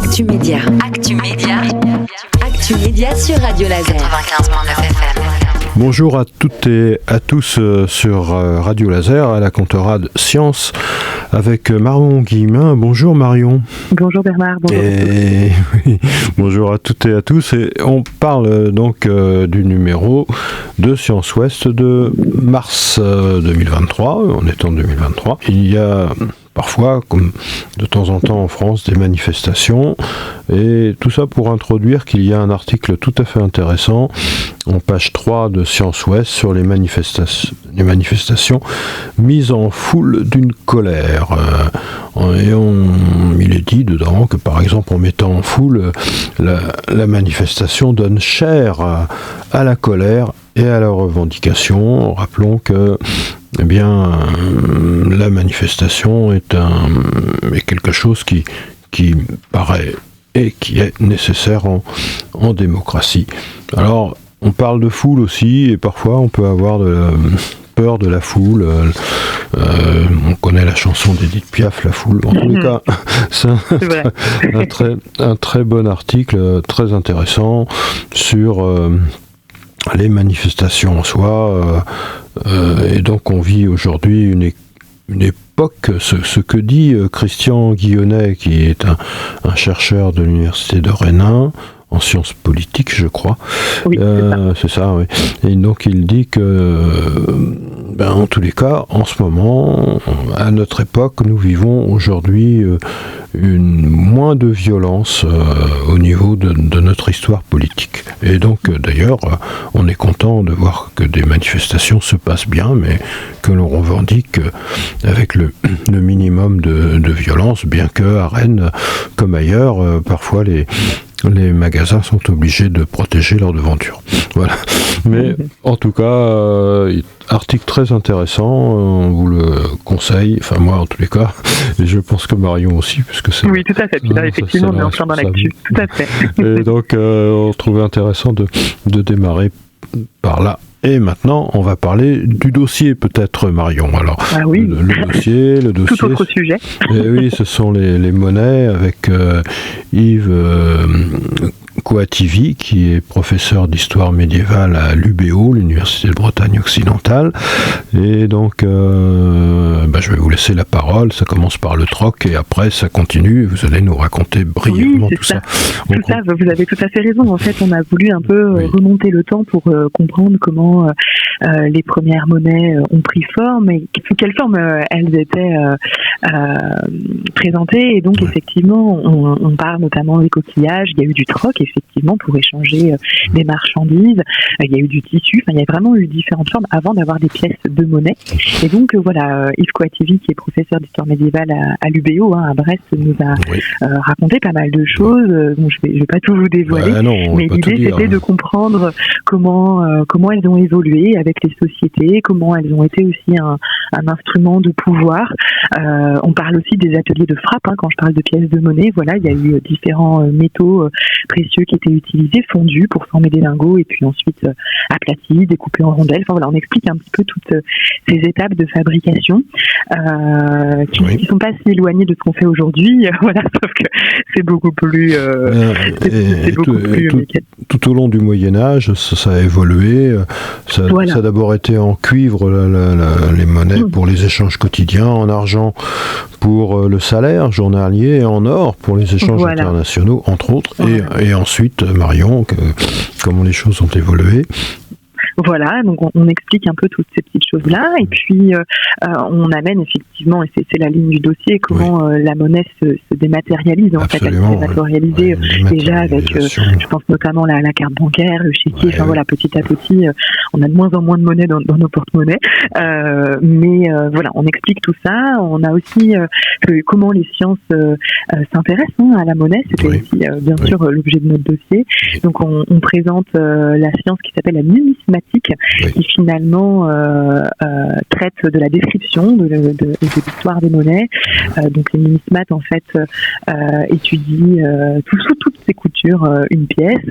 Actu Média. Actu Média. Actu Média sur Radio Laser. 95.9 FM. Bonjour à toutes et à tous sur Radio Laser, à la Contorade Science, avec Marion Guillemin. Bonjour Marion. Bonjour Bernard. Bonjour. Oui, bonjour à toutes et à tous. Et on parle donc du numéro de Science Ouest de mars 2023. On est en 2023. Il y a parfois, comme de temps en temps en France, des manifestations, et tout ça pour introduire qu'il y a un article tout à fait intéressant en page 3 de Science Ouest sur les manifestations mises en foule d'une colère. Il est dit dedans que par exemple en mettant en foule, la manifestation donne chair à la colère et à la revendication. Rappelons que la manifestation est quelque chose qui paraît et qui est nécessaire en démocratie. Alors, on parle de foule aussi, et parfois on peut avoir peur de la foule. On connaît la chanson d'Edith Piaf, La Foule. En tous les cas, c'est un très bon article, très intéressant sur les manifestations en soi. Et donc on vit aujourd'hui une époque, ce que dit Christian Guillonnet, qui est un chercheur de l'université de Rennes, en sciences politiques, je crois. Oui, c'est ça, oui. Et donc il dit que, en tous les cas, en ce moment, à notre époque, nous vivons aujourd'hui moins de violence au niveau de notre histoire politique. Et donc, d'ailleurs, on est content de voir que des manifestations se passent bien, mais que l'on revendique avec le minimum de violence, bien que à Rennes, comme ailleurs, parfois les magasins sont obligés de protéger leur devanture. Voilà. Mais en tout cas, article très intéressant, on vous le conseille, enfin moi en tous les cas, et je pense que Marion aussi, puisque c'est... Oui, tout à fait, puis là effectivement on est en plein dans l'actu, tout à fait. Et donc on trouvait intéressant de démarrer par là. Et maintenant, on va parler du dossier, peut-être, Marion. Alors, oui. le dossier... Tout autre sujet. Et oui, ce sont les monnaies avec Yves Coativi, qui est professeur d'histoire médiévale à l'UBO, l'Université de Bretagne occidentale. Et donc, je vais vous laisser la parole. Ça commence par le troc et après, ça continue. Vous allez nous raconter brièvement tout ça. Vous avez tout à fait raison. En fait, on a voulu un peu remonter le temps pour comprendre comment les premières monnaies ont pris forme et sous quelle forme elles étaient présentées. Et donc, effectivement, on parle notamment des coquillages. Il y a eu du troc, effectivement, pour échanger des marchandises. Il y a eu du tissu. Enfin, il y a vraiment eu différentes formes avant d'avoir des pièces de monnaie. Et donc, Yves Coativi, qui est professeur d'histoire médiévale à l'UBO, à Brest, nous a raconté pas mal de choses. Bon, je vais pas tout vous dévoiler, mais l'idée, c'était de comprendre comment elles ont évolué avec les sociétés, comment elles ont été aussi un instrument de pouvoir. On parle aussi des ateliers de frappe, quand je parle de pièces de monnaie. Voilà, il y a eu différents métaux précieux qui étaient utilisés, fondus pour former des lingots et puis ensuite aplatis, découpés en rondelles. Enfin voilà, on explique un petit peu toutes ces étapes de fabrication qui sont pas si éloignées de ce qu'on fait aujourd'hui. Voilà, sauf que c'est beaucoup plus tout au long du Moyen-Âge, ça a évolué. Ça a d'abord été en cuivre, les monnaies pour les échanges quotidiens, en argent pour le salaire journalier et en or pour les échanges internationaux, entre autres. Et ensuite, Marion, comment les choses ont évolué. Voilà, donc on explique un peu toutes ces petites choses-là, et puis on amène effectivement, et c'est la ligne du dossier, comment la monnaie se dématérialise. En fait, elle s'est dématérialisée déjà avec, je pense notamment la carte bancaire, le chéquier. Enfin voilà, petit à petit, on a de moins en moins de monnaie dans nos porte-monnaies. Mais voilà, on explique tout ça. On a aussi comment les sciences s'intéressent à la monnaie. C'était aussi bien sûr l'objet de notre dossier. Donc on présente la science qui s'appelle la numismatique, qui finalement traite de la description de l'histoire des monnaies. Donc les numismates en fait étudient toutes ces coutumes sur une pièce,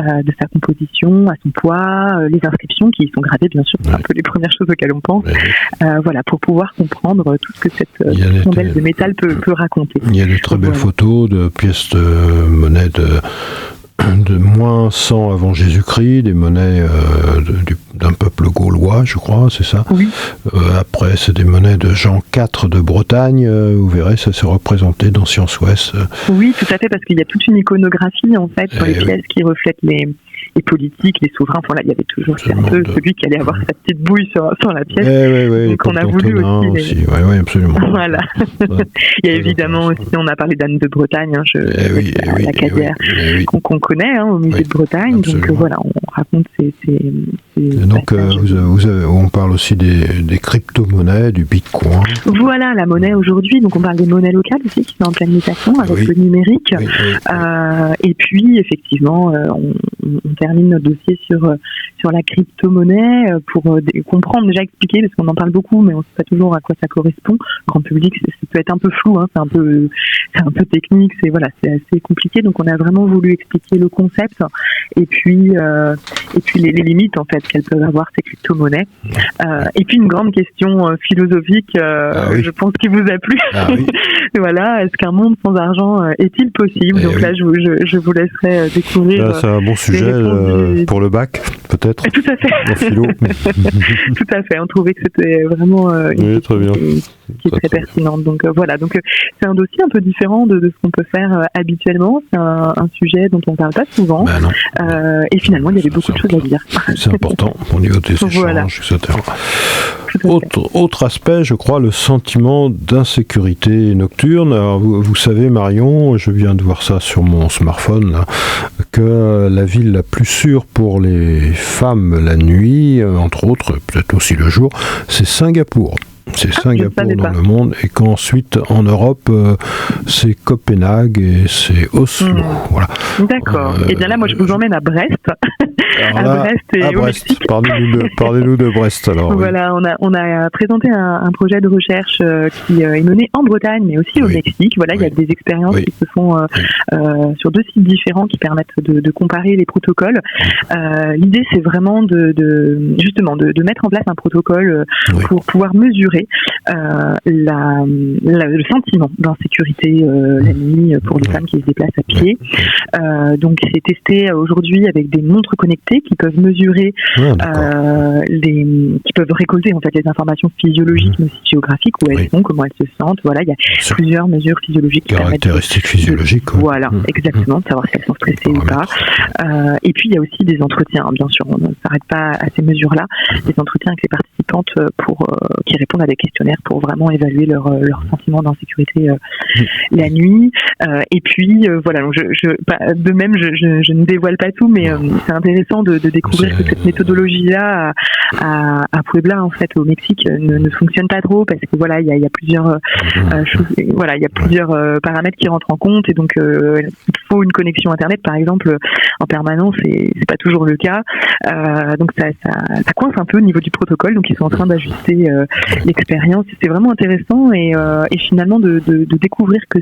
de sa composition, à son poids, les inscriptions qui y sont gravées, bien sûr, c'est un peu les premières choses auxquelles on pense. Voilà, pour pouvoir comprendre tout ce que cette rondelle de métal peut raconter. Il y a des très belles photos de pièces de monnaie de moins 100 avant Jésus-Christ, des monnaies d'un peuple gaulois, je crois, c'est ça. Oui. Après, c'est des monnaies de Jean IV de Bretagne. Vous verrez, ça s'est représenté dans Science Ouest. Oui, tout à fait, parce qu'il y a toute une iconographie, en fait, sur les pièces qui reflètent les politiques, les souverains. Enfin, là, il y avait toujours un peu celui qui allait avoir sa petite bouille sur la pièce. Donc, on a voulu aussi. Oui, absolument. Voilà. Il y a évidemment aussi, on a parlé d'Anne de Bretagne, la cadière qu'on connaît au musée de Bretagne. Absolument. Donc voilà, on raconte ces donc on parle aussi des crypto-monnaies, du Bitcoin. Voilà, la monnaie aujourd'hui. Donc on parle des monnaies locales aussi qui sont en pleine mutation avec le numérique. Et puis effectivement, on termine notre dossier sur la crypto-monnaie pour comprendre, déjà expliquer, parce qu'on en parle beaucoup, mais on ne sait pas toujours à quoi ça correspond. Grand public, ça peut être un peu flou, c'est un peu technique, c'est assez compliqué. Donc on a vraiment voulu expliquer le concept et puis les limites en fait qu'elles peuvent avoir ces crypto-monnaies. Et puis une grande question philosophique, je pense qui vous a plu. Voilà, est-ce qu'un monde sans argent est-il possible? Donc là, je vous laisserai découvrir. Là, c'est un bon sujet pour le bac, peut-être. Tout à fait. En philo. Tout à fait. On trouvait que c'était vraiment une question qui est très pertinente. Donc voilà. Donc c'est un dossier un peu différent de ce qu'on peut faire habituellement. C'est un sujet dont on ne parle pas souvent. Et finalement, il y avait beaucoup de choses à dire. C'est important au niveau des échanges, etc. Autre aspect, je crois, le sentiment d'insécurité nocturne. Alors, vous savez, Marion, je viens de voir ça sur mon smartphone, là, que la ville la plus sûre pour les femmes la nuit, entre autres, peut-être aussi le jour, c'est Singapour. C'est Singapour dans le monde, et qu'ensuite en Europe c'est Copenhague et c'est Oslo. Voilà. D'accord. Et bien là, moi je vous emmène à Brest. Au Mexique. Parlez-nous de Brest alors. Voilà, on a présenté un projet de recherche qui est mené en Bretagne mais aussi au Mexique. Voilà, il y a des expériences qui se font sur 2 sites différents qui permettent de comparer les protocoles. L'idée c'est vraiment de mettre en place un protocole pour pouvoir mesurer le sentiment d'insécurité la nuit pour les femmes qui se déplacent à pied. Donc c'est testé aujourd'hui avec des montres connectées qui peuvent mesurer, qui peuvent récolter en fait les informations physiologiques mais aussi géographiques, où elles sont, comment elles se sentent. Voilà, il y a plusieurs mesures physiologiques qui permettent caractéristiques physiologiques. Voilà, exactement, de savoir si elles sont stressées ou pas. Et puis il y a aussi des entretiens, bien sûr, on ne s'arrête pas à ces mesures-là, des entretiens avec les participantes qui répondent à des questionnaires pour vraiment évaluer leur sentiment d'insécurité la nuit. Et puis voilà, donc de même je ne dévoile pas tout, mais c'est intéressant de découvrir que cette méthodologie-là à Puebla, en fait, au Mexique, ne fonctionne pas trop, parce que voilà, il y a plusieurs choses, voilà, il y a plusieurs paramètres qui rentrent en compte, et donc il faut une connexion internet, par exemple, en permanence, et c'est pas toujours le cas. Donc ça coince un peu au niveau du protocole, donc ils sont en train d'ajuster l'expérience. C'est vraiment intéressant, et finalement de découvrir que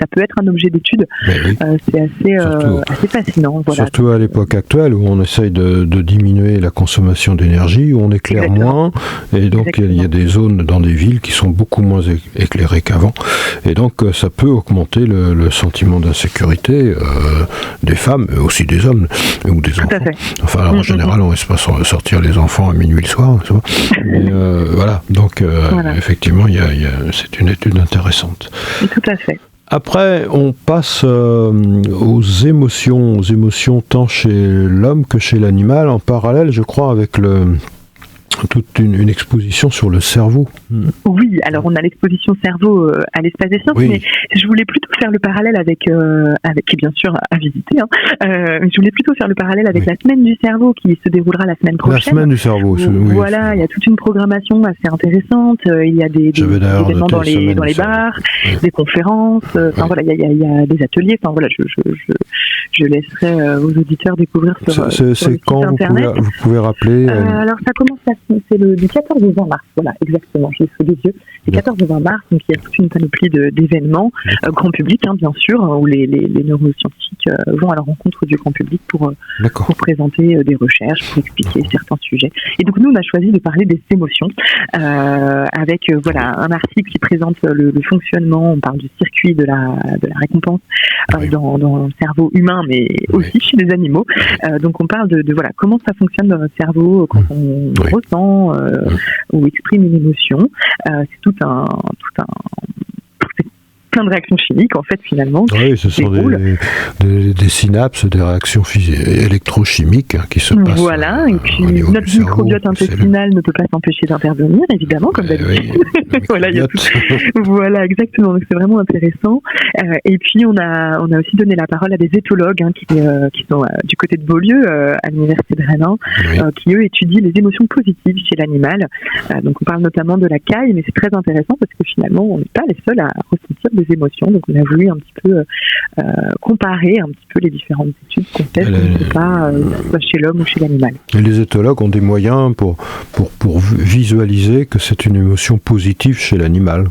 ça peut être un objet d'étude. C'est assez fascinant. Voilà. Surtout à l'époque actuelle où on essaye de diminuer la consommation d'énergie, où on éclaire moins, et donc il y a des zones dans des villes qui sont beaucoup moins éclairées qu'avant, et donc ça peut augmenter le sentiment d'insécurité des femmes, mais aussi des hommes ou des enfants. Enfin, alors, en général, on ne laisse pas sortir les enfants à minuit le soir, tu vois. Mais, voilà, donc effectivement, c'est une étude intéressante. Tout à fait. Après, on passe aux émotions tant chez l'homme que chez l'animal, en parallèle, je crois, avec toute une exposition sur le cerveau. Oui, alors on a l'exposition cerveau à l'espace des sciences, mais je voulais plutôt faire le parallèle avec qui est bien sûr à visiter. Je voulais plutôt faire le parallèle avec la semaine du cerveau qui se déroulera la semaine prochaine. La semaine du cerveau. Voilà, il y a toute une programmation assez intéressante. Il y a des événements dans les bars, des conférences. Enfin voilà, il y a des ateliers. Enfin voilà, je laisserai aux auditeurs découvrir sur le site quand internet. Vous pouvez rappeler Alors ça commence, c'est du 14 au 20 mars, voilà, exactement, je l'ai sous les yeux. C'est 14 au 20 mars, donc il y a toute une panoplie d'événements, grand public, bien sûr, où les neuroscientifiques vont à la rencontre du grand public pour présenter des recherches, pour expliquer certains sujets. Et donc nous, on a choisi de parler des émotions, avec un article qui présente le fonctionnement, on parle du circuit de la récompense dans le cerveau humain, mais aussi chez les animaux. Donc on parle de comment ça fonctionne dans notre cerveau quand on ressent ou exprime une émotion. C'est tout un plein de réactions chimiques, en fait, finalement. Oui, ce sont des synapses, des réactions électrochimiques qui se passent. Voilà, et puis notre microbiote intestinal ne peut pas s'empêcher d'intervenir, évidemment, comme d'habitude. Voilà, exactement. Donc c'est vraiment intéressant. Et puis on a aussi donné la parole à des éthologues qui sont du côté de Beaulieu, à l'université de Rennes, qui eux étudient les émotions positives chez l'animal. Donc on parle notamment de la caille, mais c'est très intéressant parce que finalement on n'est pas les seuls à ressentir des émotions. Donc on a voulu un petit peu comparer un petit peu les différentes études qu'on fait, soit chez l'homme ou chez l'animal. Et les éthologues ont des moyens pour visualiser que c'est une émotion positive chez l'animal.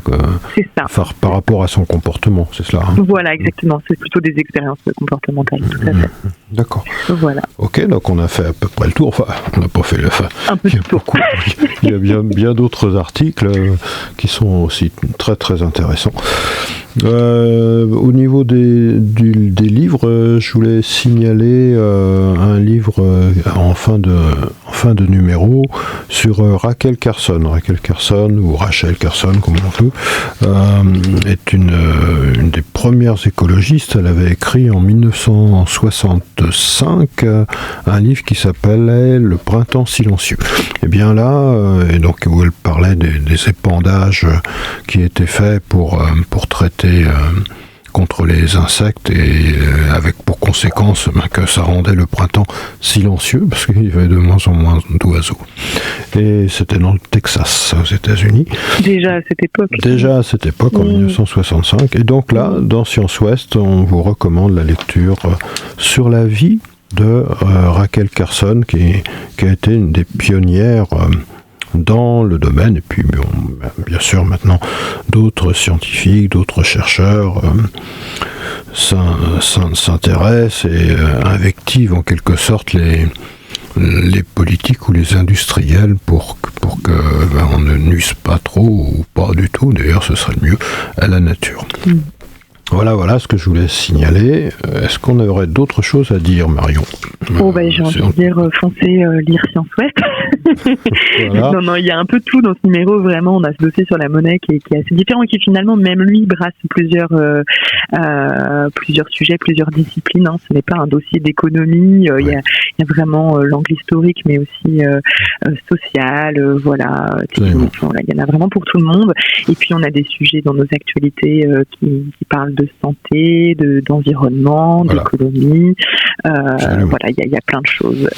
C'est ça. Par rapport à son comportement, c'est cela. Voilà, exactement. C'est plutôt des expériences comportementales, tout à fait. D'accord. Voilà. Ok, donc on a fait à peu près le tour. Enfin, on n'a pas fait le... un peu de tour. Il y a bien d'autres articles qui sont aussi très très intéressants. Au niveau des livres, je voulais signaler un livre en fin de numéro sur Rachel Carson. Rachel Carson, ou Rachel Carson, comme on veut, est une des premières écologistes. Elle avait écrit en 1965 un livre qui s'appelait Le printemps silencieux. Et bien là, et donc où elle parlait des épandages qui étaient faits pour traiter contre les insectes, et avec pour conséquence que ça rendait le printemps silencieux parce qu'il y avait de moins en moins d'oiseaux. Et c'était dans le Texas, aux États-Unis. Déjà à cette époque, en 1965. Et donc là, dans Science Ouest, on vous recommande la lecture sur la vie de Rachel Carson, qui a été une des pionnières dans le domaine, et puis bien sûr maintenant d'autres scientifiques, d'autres chercheurs s'intéressent et invectivent en quelque sorte les politiques ou les industriels pour que on ne nuise pas trop, ou pas du tout d'ailleurs, ce serait le mieux, à la nature. Voilà ce que je voulais signaler. Est-ce qu'on aurait d'autres choses à dire, Marion ? J'ai envie de dire, foncez lire Science Ouest. Voilà. Non, il y a un peu de tout dans ce numéro, vraiment. On a ce dossier sur la monnaie qui est assez différent, qui finalement, même lui, brasse plusieurs sujets, plusieurs disciplines. Ce n'est pas un dossier d'économie. Il y a vraiment l'angle historique, mais aussi social, technique. Il y en a vraiment pour tout le monde. Et puis, on a des sujets dans nos actualités qui parlent de santé, d'environnement, d'économie. Il y a plein de choses.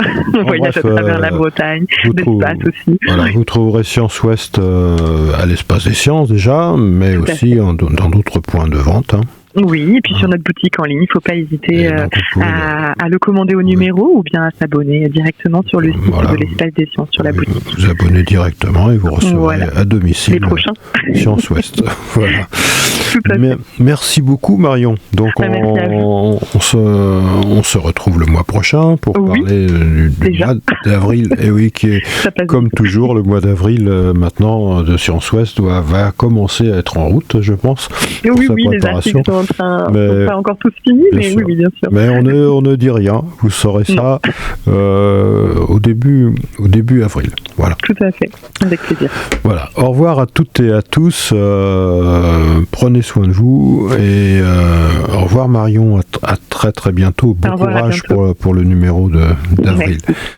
Voyage à travers la Bretagne, d'espace aussi. Vous trouverez Science Ouest à l'Espace des Sciences déjà, mais aussi dans d'autres points de vente. Oui, et puis sur notre boutique en ligne, il ne faut pas hésiter à le commander au numéro ou bien à s'abonner directement sur le site de l'Espace des Sciences, sur la boutique. Vous abonnez directement et vous recevrez à domicile les prochains. Science Ouest. Voilà. Merci beaucoup, Marion. Donc on se retrouve le mois prochain pour parler du mois d'avril. Et oui, qui est comme toujours le mois d'avril maintenant de Science Ouest va commencer à être en route, je pense. Pour sa préparation. Sont pas encore tous finis, mais oui, bien sûr. Mais on ne dit rien. Vous saurez ça au début avril. Voilà. Tout à fait. Avec plaisir. Voilà. Au revoir à toutes et à tous. Prenez soin de vous et au revoir Marion. À très très bientôt. Bon courage pour le numéro d'avril. Merci.